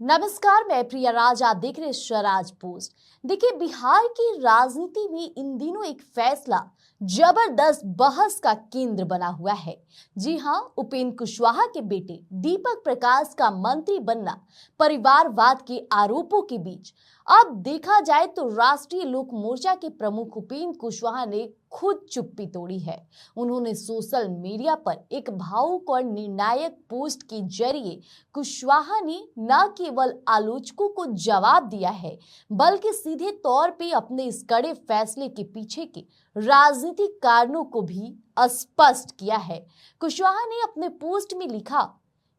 नमस्कार, मैं प्रिया राज, आप देख रहे हैं स्वराज पोस्ट। देखिए, बिहार की राजनीति में इन दिनों एक फैसला जबरदस्त बहस का केंद्र बना हुआ है। जी हां, उपेंद्र कुशवाहा के बेटे दीपक प्रकाश का मंत्री बनना परिवारवाद के आरोपों के बीच अब देखा जाए तो राष्ट्रीय लोक मोर्चा के प्रमुख उपेंद्र कुशवाहा ने खुद चुप्पी तोड़ी है। उन्होंने सोशल मीडिया पर एक भावुक और निर्णायक पोस्ट के जरिए कुशवाहा ने न केवल आलोचकों को जवाब दिया है, बल्कि सीधे तौर पे अपने इस कड़े फैसले के पीछे के राजनीतिक कारणों को भी स्पष्ट किया है। कुशवाहा ने अपने पोस्ट में लिखा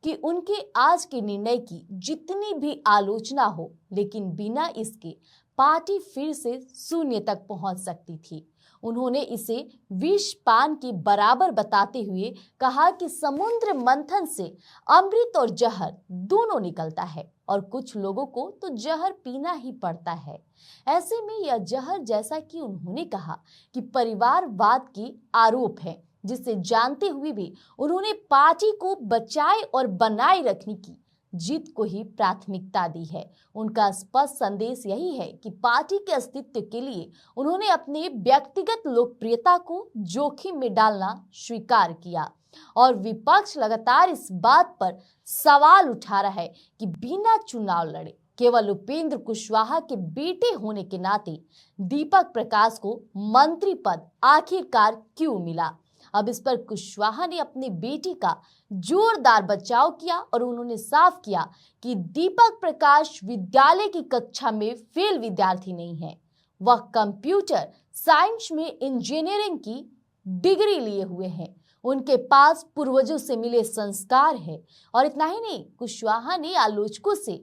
कि उनके आज के निर्णय की जितनी भी आलोचना हो, लेकिन बिना इसके पार्टी फिर से शून्य तक पहुंच सकती थी। उन्होंने इसे विष पान के बराबर बताते हुए कहा कि समुद्र मंथन से अमृत और जहर दोनों निकलता है और कुछ लोगों को तो जहर पीना ही पड़ता है। ऐसे में यह जहर, जैसा कि उन्होंने कहा, कि परिवारवाद के आरोप है, जिसे जानते हुए भी उन्होंने पार्टी को बचाए और बनाए रखने की जीत को ही प्राथमिकता दी है। उनका स्पष्ट संदेश यही है कि पार्टी के अस्तित्व के लिए उन्होंने अपने व्यक्तिगत लोकप्रियता को जोखिम में डालना स्वीकार किया और विपक्ष लगातार इस बात पर सवाल उठा रहा है कि बिना चुनाव लड़े केवल उपेंद्र कुशवाहा के बेटे होने के नाते दीपक प्रकाश को मंत्री पद आखिरकार क्यों मिला। अब इस पर कुशवाहा ने अपनी बेटी का जोरदार बचाव किया और उन्होंने साफ किया कि दीपक प्रकाश विद्यालय की कक्षा में फेल विद्यार्थी नहीं है, वह कंप्यूटर साइंस में इंजीनियरिंग की डिग्री लिए हुए हैं। उनके पास पूर्वजों से मिले संस्कार है। और इतना ही नहीं, कुशवाहा ने आलोचकों से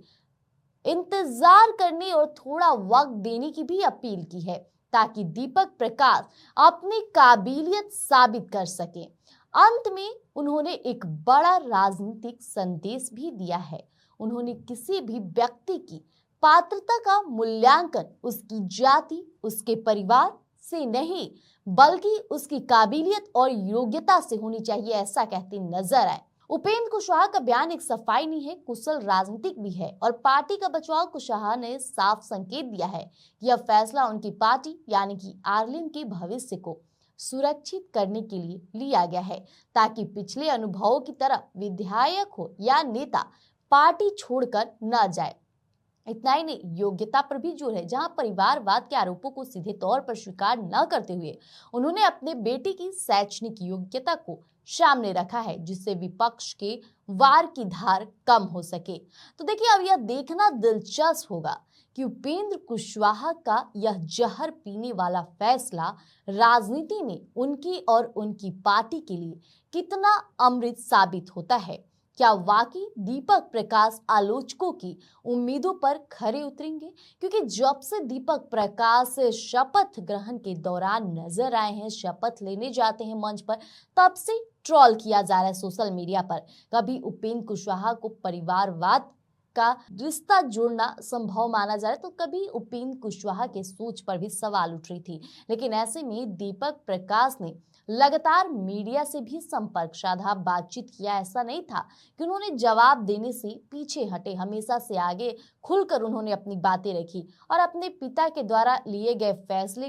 इंतजार करने और थोड़ा वक्त देने की भी अपील की है, ताकि दीपक प्रकाश अपनी काबिलियत साबित कर सके। अंत में उन्होंने एक बड़ा राजनीतिक संदेश भी दिया है। उन्होंने किसी भी व्यक्ति की पात्रता का मूल्यांकन उसकी जाति, उसके परिवार से नहीं, बल्कि उसकी काबिलियत और योग्यता से होनी चाहिए, ऐसा कहते नजर आए। उपेंद्र कुशवाहा का बयान एक सफाई नहीं है, कुशल राजनीतिक भी है और पार्टी का बचाव कुशवाहा ने साफ संकेत दिया है कि यह फैसला उनकी पार्टी यानी कि आरएलएम के भविष्य को सुरक्षित करने के लिए लिया गया है, ताकि पिछले अनुभवों की तरह विधायक हो या नेता पार्टी छोड़कर न जाए। इतना ही नहीं, योग्यता पर भी जोर है, जहां परिवारवाद के आरोपों को सीधे तौर पर स्वीकार न करते हुए उन्होंने अपने बेटे की शैक्षणिक योग्यता को सामने रखा है, जिससे विपक्ष के वार की धार कम हो सके। तो देखिए, अब यह देखना दिलचस्प होगा कि उपेंद्र कुशवाहा का यह जहर पीने वाला फैसला राजनीति में उनकी और उनकी पार्टी के लिए कितना अमृत साबित होता है। क्या वाकई दीपक प्रकाश आलोचकों की उम्मीदों पर खरे उतरेंगे? क्योंकि जब से दीपक प्रकाश शपथ ग्रहण के दौरान नजर आए हैं, शपथ लेने जाते हैं मंच पर, तब से ट्रोल किया जा रहा है सोशल मीडिया पर। कभी उपेंद्र कुशवाहा को परिवारवाद का रिश्ता जोड़ना संभव माना जा रहा है, तो कभी उपेंद्र कुशवाहा के सोच पर भी सवाल उठ रही थी। लेकिन ऐसे में दीपक प्रकाश ने लगातार मीडिया से भी संपर्क साधा, बातचीत किया। ऐसा नहीं था कि उन्होंने जवाब देने से पीछे हटे, हमेशा से आगे खुलकर उन्होंने अपनी बातें रखी और अपने पिता के द्वारा लिए गए फैसले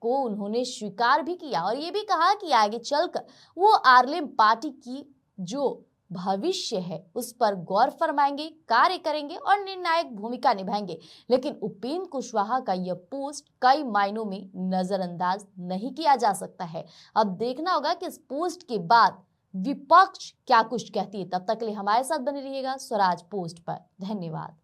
को उन्होंने स्वीकार भी किया और ये भी कहा कि आगे चलकर वो आरएलएम पार्टी की जो भविष्य है उस पर गौर फरमाएंगे, कार्य करेंगे और निर्णायक भूमिका निभाएंगे। लेकिन उपेंद्र कुशवाहा का यह पोस्ट कई मायनों में नजरअंदाज नहीं किया जा सकता है। अब देखना होगा कि इस पोस्ट के बाद विपक्ष क्या कुछ कहती है। तब तक के लिए हमारे साथ बने रहिएगा स्वराज पोस्ट पर। धन्यवाद।